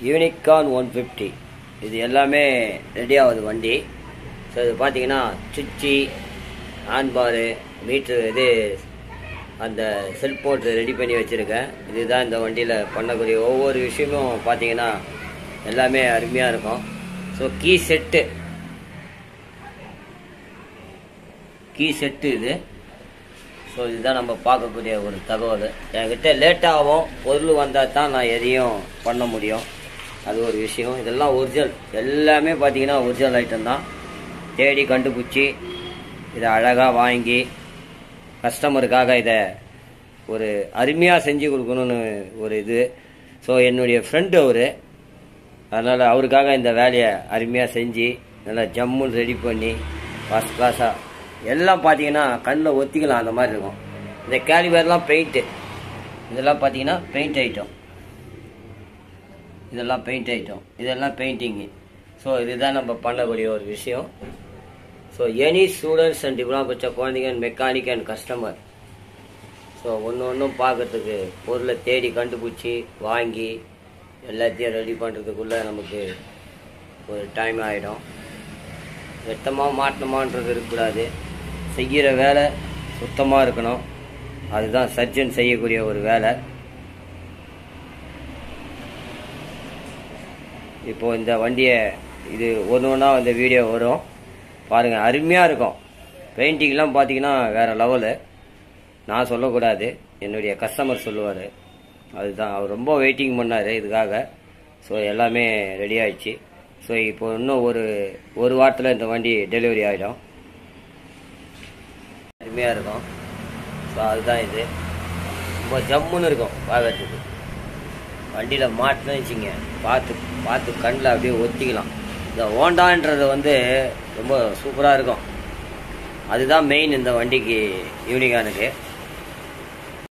Unicorn 150 இது எல்லாமே ready ஆகுது வண்டி. ஸோ இது பார்த்தீங்கன்னா சுவிட்சு, ஹேண்ட்பாரு, மீட்ரு, இது அந்த செல் போட்டு ரெடி பண்ணி வச்சுருக்கேன். இதுதான் இந்த வண்டியில் பண்ணக்கூடிய ஒவ்வொரு விஷயமும் பார்த்தீங்கன்னா எல்லாமே அருமையாக இருக்கும். ஸோ கீ செட்டு இது. ஸோ இதுதான் நம்ம பார்க்கக்கூடிய ஒரு தகவல். என்கிட்ட லேட்டாகவும் பொருள் வந்தால் தான் நான் எதையும் பண்ண முடியும். அது ஒரு விஷயம். இதெல்லாம் ஒரிஜினல், எல்லாமே பார்த்தீங்கன்னா ஒரிஜினல் ஐட்டம் தான். தேடி கண்டுபிடிச்சி இதை அழகாக வாங்கி கஸ்டமருக்காக இதை ஒரு அருமையாக செஞ்சு கொடுக்கணுன்னு ஒரு இது. ஸோ என்னுடைய ஃப்ரெண்டு அவர், அதனால் அவருக்காக இந்த வேலையை அருமையாக செஞ்சு நல்லா ஜம்முன்னு ரெடி பண்ணி ஃபஸ்ட் கிளாஸாக எல்லாம் பார்த்தீங்கன்னா கண்ணில் ஒத்திக்கலாம் அந்த மாதிரி இருக்கும். இந்த கேலிபர்லாம் பெயிண்ட்டு, இதெல்லாம் பார்த்தீங்கன்னா பெயிண்ட் ஐட்டம், இதெல்லாம் பெயிண்டிங்கு. ஸோ இதுதான் நம்ம பண்ணக்கூடிய ஒரு விஷயம். So any students and diploma படித்த குழந்தைங்க and mechanic and customer, so ஒன்றும் பார்க்கறதுக்கு பொருளை தேடி கண்டுபிடிச்சி வாங்கி எல்லாத்தையும் ரெடி பண்ணுறதுக்குள்ளே நமக்கு ஒரு டைம் ஆகிடும். வெட்டமாக மாட்டணுமான்றது இருக்கக்கூடாது. செய்கிற வேலை சுத்தமாக இருக்கணும். அதுதான் சர்ஜன் செய்யக்கூடிய ஒரு வேலை. இப்போது இந்த வண்டியை இது ஒன்றா இந்த வீடியோ வரும் பாருங்கள், அருமையாக இருக்கும். பெயிண்டிங்லாம் பார்த்தீங்கன்னா வேறு லெவலு. நான் சொல்லக்கூடாது, என்னுடைய கஸ்டமர் சொல்லுவார். அதுதான் அவர் ரொம்ப வெயிட்டிங் பண்ணார் இதுக்காக. ஸோ எல்லாமே ரெடி ஆகிடுச்சு. ஸோ இப்போ இன்னும் ஒரு வாரத்தில் இந்த வண்டி டெலிவரி ஆகிடும். அருமையாக இருக்கும். ஸோ அதுதான் இது. ரொம்ப ஜம்முன்னு இருக்கும் பார்க்கறதுக்கு. வண்டியில் மாட்டினு வச்சுங்க, பார்த்து கண்ணில் அப்படியே ஒத்திக்கலாம். இந்த ஹோண்டான்றது ரொம்ப சூப்பராக இருக்கும். அதுதான் மெயின் இந்த வண்டிக்கு, யூனிகார்னுக்கு.